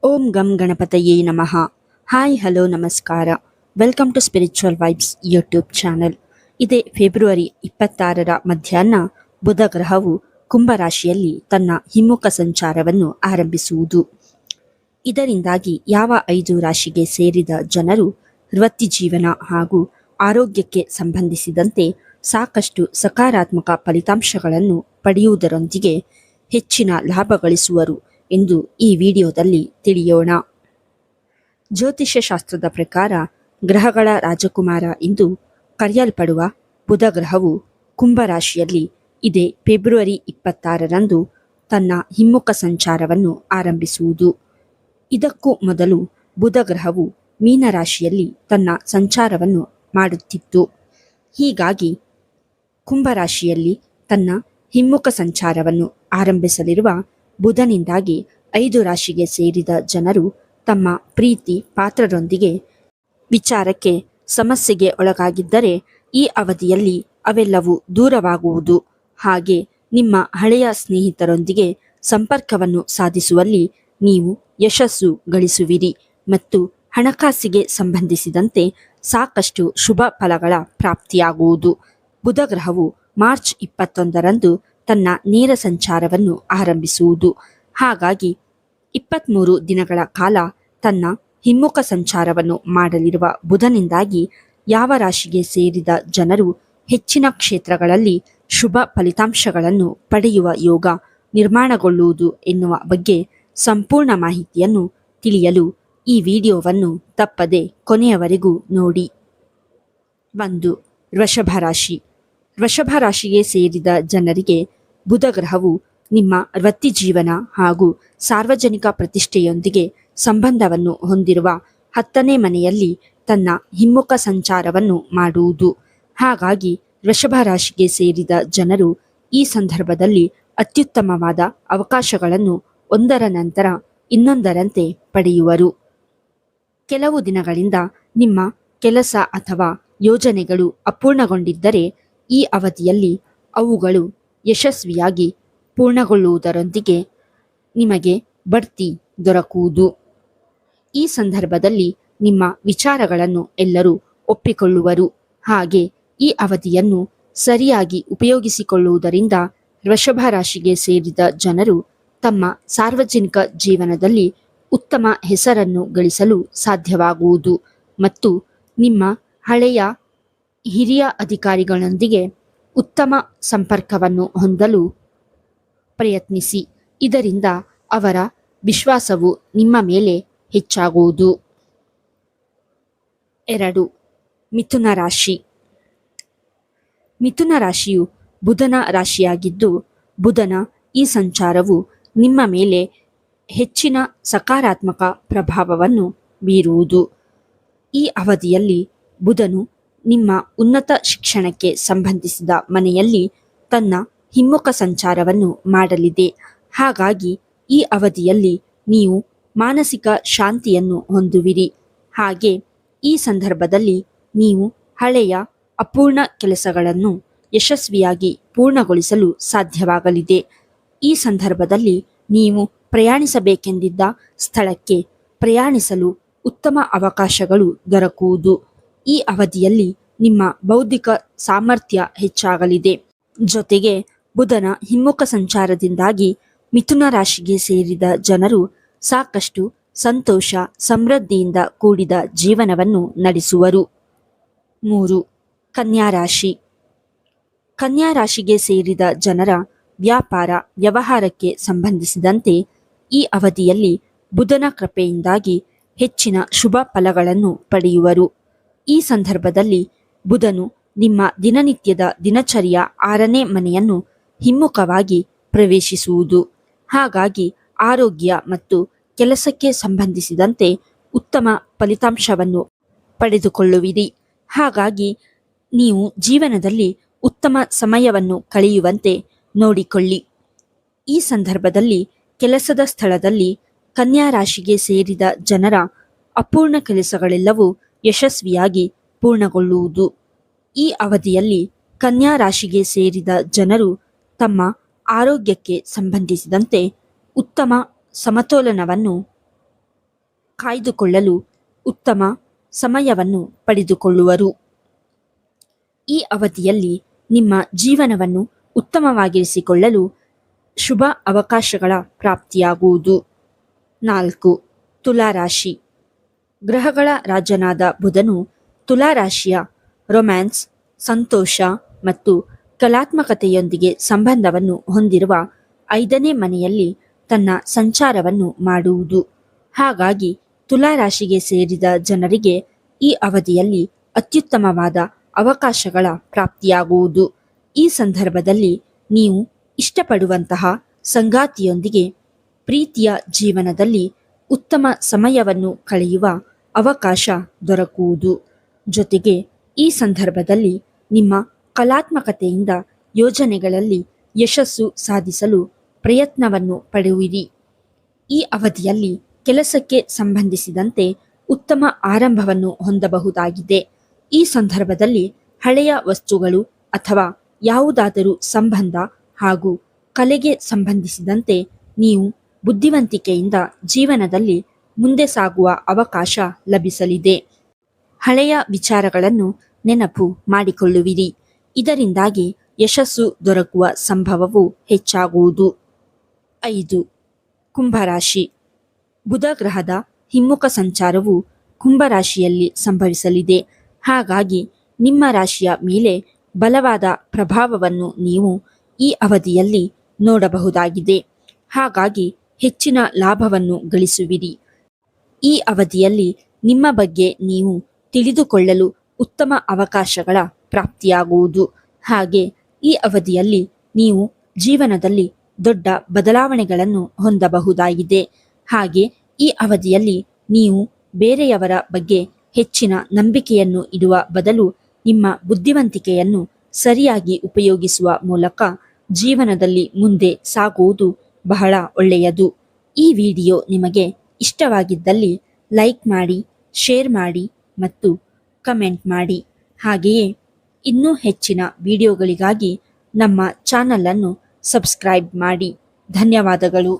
ಓಂ ಗಂ ಗಣಪತಯೇ ನಮಃ. ಹಾಯ್ ಹಲೋ ನಮಸ್ಕಾರ. Welcome to spiritual vibes YouTube channel. ಇದೇ ಫೆಬ್ರವರಿ 26ರ ಮಧ್ಯಾಹ್ನ ಬುಧ ಗ್ರಹವು ಕುಂಭರಾಶಿಯಲ್ಲಿ ತನ್ನ ಹಿಮ್ಮುಖ ಸಂಚಾರವನ್ನು ಆರಂಭಿಸುವುದು. ಇದರಿಂದಾಗಿ ಯಾವ 5 ರಾಶಿಗೆ ಸೇರಿದ ಜನರು ವೃತ್ತಿ ಜೀವನ ಹಾಗೂ ಆರೋಗ್ಯಕ್ಕೆ ಸಂಬಂಧಿಸಿದಂತೆ ಸಾಕಷ್ಟು ಸಕಾರಾತ್ಮಕ ಫಲಿತಾಂಶಗಳನ್ನು ಪಡೆಯುವುದರೊಂದಿಗೆ ಹೆಚ್ಚಿನ ಲಾಭ ಗಳಿಸುವರು ಎಂದು ಈ ವಿಡಿಯೋದಲ್ಲಿ ತಿಳಿಯೋಣ. ಜ್ಯೋತಿಷ್ಯ ಶಾಸ್ತ್ರದ ಪ್ರಕಾರ ಗ್ರಹಗಳ ರಾಜಕುಮಾರ ಎಂದು ಕರೆಯಲ್ಪಡುವ ಬುಧ ಗ್ರಹವು ಕುಂಭರಾಶಿಯಲ್ಲಿ ಇದೇ ಫೆಬ್ರವರಿ 26ರಂದು ತನ್ನ ಹಿಮ್ಮುಖ ಸಂಚಾರವನ್ನು ಆರಂಭಿಸುವುದು. ಇದಕ್ಕೂ ಮೊದಲು ಬುಧ ಗ್ರಹವು ಮೀನರಾಶಿಯಲ್ಲಿ ತನ್ನ ಸಂಚಾರವನ್ನು ಮಾಡುತ್ತಿತ್ತು. ಹೀಗಾಗಿ ಕುಂಭರಾಶಿಯಲ್ಲಿ ತನ್ನ ಹಿಮ್ಮುಖ ಸಂಚಾರವನ್ನು ಆರಂಭಿಸಲಿರುವ ಬುಧನಿಂದಾಗಿ 5 ರಾಶಿಗೆ ಸೇರಿದ ಜನರು ತಮ್ಮ ಪ್ರೀತಿ ಪಾತ್ರರೊಂದಿಗೆ ವಿಚಾರಕ್ಕೆ ಸಮಸ್ಯೆಗೆ ಒಳಗಾಗಿದ್ದರೆ ಈ ಅವಧಿಯಲ್ಲಿ ಅವೆಲ್ಲವೂ ದೂರವಾಗುವುದು. ಹಾಗೆ ನಿಮ್ಮ ಹಳೆಯ ಸ್ನೇಹಿತರೊಂದಿಗೆ ಸಂಪರ್ಕವನ್ನು ಸಾಧಿಸುವಲ್ಲಿ ನೀವು ಯಶಸ್ಸು ಗಳಿಸುವಿರಿ ಮತ್ತು ಹಣಕಾಸಿಗೆ ಸಂಬಂಧಿಸಿದಂತೆ ಸಾಕಷ್ಟು ಶುಭ ಫಲಗಳ ಪ್ರಾಪ್ತಿಯಾಗುವುದು. ಬುಧ ಗ್ರಹವು ಮಾರ್ಚ್ 21ರಂದು ತನ್ನ ನೇರ ಸಂಚಾರವನ್ನು ಆರಂಭಿಸುವುದು. ಹಾಗಾಗಿ 23 ದಿನಗಳ ಕಾಲ ತನ್ನ ಹಿಮ್ಮುಖ ಸಂಚಾರವನ್ನು ಮಾಡಲಿರುವ ಬುಧನಿಂದಾಗಿ ಯಾವ ರಾಶಿಗೆ ಸೇರಿದ ಜನರು ಹೆಚ್ಚಿನ ಕ್ಷೇತ್ರಗಳಲ್ಲಿ ಶುಭ ಫಲಿತಾಂಶಗಳನ್ನು ಪಡೆಯುವ ಯೋಗ ನಿರ್ಮಾಣಗೊಳ್ಳುವುದು ಎನ್ನುವ ಬಗ್ಗೆ ಸಂಪೂರ್ಣ ಮಾಹಿತಿಯನ್ನು ತಿಳಿಯಲು ಈ ವಿಡಿಯೋವನ್ನು ತಪ್ಪದೆ ಕೊನೆಯವರೆಗೂ ನೋಡಿ. 1. ವೃಷಭ ರಾಶಿ. ವೃಷಭ ರಾಶಿಗೆ ಸೇರಿದ ಜನರಿಗೆ ಬುಧ ಗ್ರಹವು ನಿಮ್ಮ ವೃತ್ತಿ ಜೀವನ ಹಾಗೂ ಸಾರ್ವಜನಿಕ ಪ್ರತಿಷ್ಠೆಯೊಂದಿಗೆ ಸಂಬಂಧವನ್ನು ಹೊಂದಿರುವ 10ನೇ ಮನೆಯಲ್ಲಿ ತನ್ನ ಹಿಮ್ಮುಖ ಸಂಚಾರವನ್ನು ಮಾಡುವುದು. ಹಾಗಾಗಿ ವೃಷಭ ರಾಶಿಗೆ ಸೇರಿದ ಜನರು ಈ ಸಂದರ್ಭದಲ್ಲಿ ಅತ್ಯುತ್ತಮವಾದ ಅವಕಾಶಗಳನ್ನು ಒಂದರ ನಂತರ ಇನ್ನೊಂದರಂತೆ ಪಡೆಯುವರು. ಕೆಲವು ದಿನಗಳಿಂದ ನಿಮ್ಮ ಕೆಲಸ ಅಥವಾ ಯೋಜನೆಗಳು ಅಪೂರ್ಣಗೊಂಡಿದ್ದರೆ ಈ ಅವಧಿಯಲ್ಲಿ ಅವುಗಳು ಯಶಸ್ವಿಯಾಗಿ ಪೂರ್ಣಗೊಳ್ಳುವುದರೊಂದಿಗೆ ನಿಮಗೆ ಬಡ್ತಿ ದೊರಕುವುದು. ಈ ಸಂದರ್ಭದಲ್ಲಿ ನಿಮ್ಮ ವಿಚಾರಗಳನ್ನು ಎಲ್ಲರೂ ಒಪ್ಪಿಕೊಳ್ಳುವರು. ಹಾಗೆ ಈ ಅವಧಿಯನ್ನು ಸರಿಯಾಗಿ ಉಪಯೋಗಿಸಿಕೊಳ್ಳುವುದರಿಂದ ವೃಷಭ ರಾಶಿಗೆ ಸೇರಿದ ಜನರು ತಮ್ಮ ಸಾರ್ವಜನಿಕ ಜೀವನದಲ್ಲಿ ಉತ್ತಮ ಹೆಸರನ್ನು ಗಳಿಸಲು ಸಾಧ್ಯವಾಗುವುದು ಮತ್ತು ನಿಮ್ಮ ಹಳೆಯ ಹಿರಿಯ ಅಧಿಕಾರಿಗಳೊಂದಿಗೆ ಉತ್ತಮ ಸಂಪರ್ಕವನ್ನು ಹೊಂದಲು ಪ್ರಯತ್ನಿಸಿ. ಇದರಿಂದ ಅವರ ವಿಶ್ವಾಸವು ನಿಮ್ಮ ಮೇಲೆ ಹೆಚ್ಚಾಗುವುದು. 2. ಮಿಥುನ ರಾಶಿ. ಮಿಥುನ ರಾಶಿಯು ಬುಧನ ರಾಶಿಯಾಗಿದ್ದು ಬುಧನ ಈ ಸಂಚಾರವು ನಿಮ್ಮ ಮೇಲೆ ಹೆಚ್ಚಿನ ಸಕಾರಾತ್ಮಕ ಪ್ರಭಾವವನ್ನು ಬೀರುವುದು. ಈ ಅವಧಿಯಲ್ಲಿ ಬುಧನು ನಿಮ್ಮ ಉನ್ನತ ಶಿಕ್ಷಣಕ್ಕೆ ಸಂಬಂಧಿಸಿದ ಮನೆಯಲ್ಲಿ ತನ್ನ ಹಿಮ್ಮುಖ ಸಂಚಾರವನ್ನು ಮಾಡಲಿದೆ. ಹಾಗಾಗಿ ಈ ಅವಧಿಯಲ್ಲಿ ನೀವು ಮಾನಸಿಕ ಶಾಂತಿಯನ್ನು ಹೊಂದುವಿರಿ. ಹಾಗೆ ಈ ಸಂದರ್ಭದಲ್ಲಿ ನೀವು ಹಳೆಯ ಅಪೂರ್ಣ ಕೆಲಸಗಳನ್ನು ಯಶಸ್ವಿಯಾಗಿ ಪೂರ್ಣಗೊಳಿಸಲು ಸಾಧ್ಯವಾಗಲಿದೆ. ಈ ಸಂದರ್ಭದಲ್ಲಿ ನೀವು ಪ್ರಯಾಣಿಸಬೇಕೆಂದಿದ್ದ ಸ್ಥಳಕ್ಕೆ ಪ್ರಯಾಣಿಸಲು ಉತ್ತಮ ಅವಕಾಶಗಳು ದೊರಕುವುದು. ಈ ಅವಧಿಯಲ್ಲಿ ನಿಮ್ಮ ಬೌದ್ಧಿಕ ಸಾಮರ್ಥ್ಯ ಹೆಚ್ಚಾಗಲಿದೆ. ಜೊತೆಗೆ ಬುಧನ ಹಿಮ್ಮುಖ ಸಂಚಾರದಿಂದಾಗಿ ಮಿಥುನ ರಾಶಿಗೆ ಸೇರಿದ ಜನರು ಸಾಕಷ್ಟು ಸಂತೋಷ ಸಮೃದ್ಧಿಯಿಂದ ಕೂಡಿದ ಜೀವನವನ್ನು ನಡೆಸುವರು. 3. ಕನ್ಯಾ ರಾಶಿ. ಕನ್ಯಾ ರಾಶಿಗೆ ಸೇರಿದ ಜನರ ವ್ಯಾಪಾರ ವ್ಯವಹಾರಕ್ಕೆ ಸಂಬಂಧಿಸಿದಂತೆ ಈ ಅವಧಿಯಲ್ಲಿ ಬುಧನ ಕೃಪೆಯಿಂದಾಗಿ ಹೆಚ್ಚಿನ ಶುಭ ಫಲಗಳನ್ನು ಪಡೆಯುವರು. ಈ ಸಂದರ್ಭದಲ್ಲಿ ಬುಧನು ನಿಮ್ಮ ದಿನನಿತ್ಯದ ದಿನಚರಿಯ 6ನೇ ಮನೆಯನ್ನು ಹಿಮ್ಮುಖವಾಗಿ ಪ್ರವೇಶಿಸುವುದು. ಹಾಗಾಗಿ ಆರೋಗ್ಯ ಮತ್ತು ಕೆಲಸಕ್ಕೆ ಸಂಬಂಧಿಸಿದಂತೆ ಉತ್ತಮ ಫಲಿತಾಂಶವನ್ನು ಪಡೆದುಕೊಳ್ಳುವಿರಿ. ಹಾಗಾಗಿ ನೀವು ಜೀವನದಲ್ಲಿ ಉತ್ತಮ ಸಮಯವನ್ನು ಕಳೆಯುವಂತೆ ನೋಡಿಕೊಳ್ಳಿ. ಈ ಸಂದರ್ಭದಲ್ಲಿ ಕೆಲಸದ ಸ್ಥಳದಲ್ಲಿ ಕನ್ಯಾ ರಾಶಿಗೆ ಸೇರಿದ ಜನರ ಅಪೂರ್ಣ ಕೆಲಸಗಳೆಲ್ಲವೂ ಯಶಸ್ವಿಯಾಗಿ ಪೂರ್ಣಗೊಳ್ಳುವುದು. ಈ ಅವಧಿಯಲ್ಲಿ ಕನ್ಯಾ ರಾಶಿಗೆ ಸೇರಿದ ಜನರು ತಮ್ಮ ಆರೋಗ್ಯಕ್ಕೆ ಸಂಬಂಧಿಸಿದಂತೆ ಉತ್ತಮ ಸಮತೋಲನವನ್ನು ಕಾಯ್ದುಕೊಳ್ಳಲು ಉತ್ತಮ ಸಮಯವನ್ನು ಪಡೆದುಕೊಳ್ಳುವರು. ಈ ಅವಧಿಯಲ್ಲಿ ನಿಮ್ಮ ಜೀವನವನ್ನು ಉತ್ತಮವಾಗಿರಿಸಿಕೊಳ್ಳಲು ಶುಭ ಅವಕಾಶಗಳ ಪ್ರಾಪ್ತಿಯಾಗುವುದು. 4. ತುಲಾರಾಶಿ. ಗ್ರಹಗಳ ರಾಜನಾದ ಬುಧನು ತುಲಾರಾಶಿಯ ರೊಮ್ಯಾನ್ಸ್, ಸಂತೋಷ ಮತ್ತು ಕಲಾತ್ಮಕತೆಯೊಂದಿಗೆ ಸಂಬಂಧವನ್ನು ಹೊಂದಿರುವ 5ನೇ ಮನೆಯಲ್ಲಿ ತನ್ನ ಸಂಚಾರವನ್ನು ಮಾಡುವುದು. ಹಾಗಾಗಿ ತುಲಾರಾಶಿಗೆ ಸೇರಿದ ಜನರಿಗೆ ಈ ಅವಧಿಯಲ್ಲಿ ಅತ್ಯುತ್ತಮವಾದ ಅವಕಾಶಗಳ ಪ್ರಾಪ್ತಿಯಾಗುವುದು. ಈ ಸಂದರ್ಭದಲ್ಲಿ ನೀವು ಇಷ್ಟಪಡುವಂತಹ ಸಂಗಾತಿಯೊಂದಿಗೆ ಪ್ರೀತಿಯ ಜೀವನದಲ್ಲಿ ಉತ್ತಮ ಸಮಯವನ್ನು ಕಳೆಯುವ ಅವಕಾಶ ದೊರಕುವುದು. ಜೊತೆಗೆ ಈ ಸಂದರ್ಭದಲ್ಲಿ ನಿಮ್ಮ ಕಲಾತ್ಮಕತೆಯಿಂದ ಯೋಜನೆಗಳಲ್ಲಿ ಯಶಸ್ಸು ಸಾಧಿಸಲು ಪ್ರಯತ್ನವನ್ನು ಪಡುವಿರಿ. ಈ ಅವಧಿಯಲ್ಲಿ ಕೆಲಸಕ್ಕೆ ಸಂಬಂಧಿಸಿದಂತೆ ಉತ್ತಮ ಆರಂಭವನ್ನು ಹೊಂದಬಹುದಾಗಿದೆ. ಈ ಸಂದರ್ಭದಲ್ಲಿ ಹಳೆಯ ವಸ್ತುಗಳು ಅಥವಾ ಯಾವುದಾದರೂ ಸಂಬಂಧ ಹಾಗೂ ಕಲೆಗೆ ಸಂಬಂಧಿಸಿದಂತೆ ನೀವು ಬುದ್ಧಿವಂತಿಕೆಯಿಂದ ಜೀವನದಲ್ಲಿ ಮುಂದೆ ಸಾಗುವ ಅವಕಾಶ ಲಭಿಸಲಿದೆ. ಹಳೆಯ ವಿಚಾರಗಳನ್ನು ನೆನಪು ಮಾಡಿಕೊಳ್ಳುವಿರಿ. ಇದರಿಂದಾಗಿ ಯಶಸ್ಸು ದೊರಕುವ ಸಂಭವವು ಹೆಚ್ಚಾಗುವುದು. 5. ಕುಂಭರಾಶಿ. ಬುಧ ಗ್ರಹದ ಹಿಮ್ಮುಖ ಸಂಚಾರವು ಕುಂಭರಾಶಿಯಲ್ಲಿ ಸಂಭವಿಸಲಿದೆ. ಹಾಗಾಗಿ ನಿಮ್ಮ ರಾಶಿಯ ಮೇಲೆ ಬಲವಾದ ಪ್ರಭಾವವನ್ನು ನೀವು ಈ ಅವಧಿಯಲ್ಲಿ ನೋಡಬಹುದಾಗಿದೆ. ಹಾಗಾಗಿ ಹೆಚ್ಚಿನ ಲಾಭವನ್ನು ಗಳಿಸುವಿರಿ. ಈ ಅವಧಿಯಲ್ಲಿ ನಿಮ್ಮ ಬಗ್ಗೆ ನೀವು ತಿಳಿದುಕೊಳ್ಳಲು ಉತ್ತಮ ಅವಕಾಶಗಳ ಪ್ರಾಪ್ತಿಯಾಗುವುದು. ಹಾಗೆ ಈ ಅವಧಿಯಲ್ಲಿ ನೀವು ಜೀವನದಲ್ಲಿ ದೊಡ್ಡ ಬದಲಾವಣೆಗಳನ್ನು ಹೊಂದಬಹುದಾಗಿದೆ. ಹಾಗೆ ಈ ಅವಧಿಯಲ್ಲಿ ನೀವು ಬೇರೆಯವರ ಬಗ್ಗೆ ಹೆಚ್ಚಿನ ನಂಬಿಕೆಯನ್ನು ಇಡುವ ಬದಲು ನಿಮ್ಮ ಬುದ್ಧಿವಂತಿಕೆಯನ್ನು ಸರಿಯಾಗಿ ಉಪಯೋಗಿಸುವ ಮೂಲಕ ಜೀವನದಲ್ಲಿ ಮುಂದೆ ಸಾಗುವುದು ಬಹಳ ಒಳ್ಳೆಯದು. ಈ ವಿಡಿಯೋ ನಿಮಗೆ ಇಷ್ಟವಾಗಿದ್ದಲ್ಲಿ ಲೈಕ್ ಮಾಡಿ, ಶೇರ್ ಮಾಡಿ ಮತ್ತು ಕಮೆಂಟ್ ಮಾಡಿ. ಹಾಗೆಯೇ ಇನ್ನೂ ಹೆಚ್ಚಿನ ವಿಡಿಯೋಗಳಿಗಾಗಿ ನಮ್ಮ ಚಾನಲನ್ನು ಸಬ್ಸ್ಕ್ರೈಬ್ ಮಾಡಿ. ಧನ್ಯವಾದಗಳು.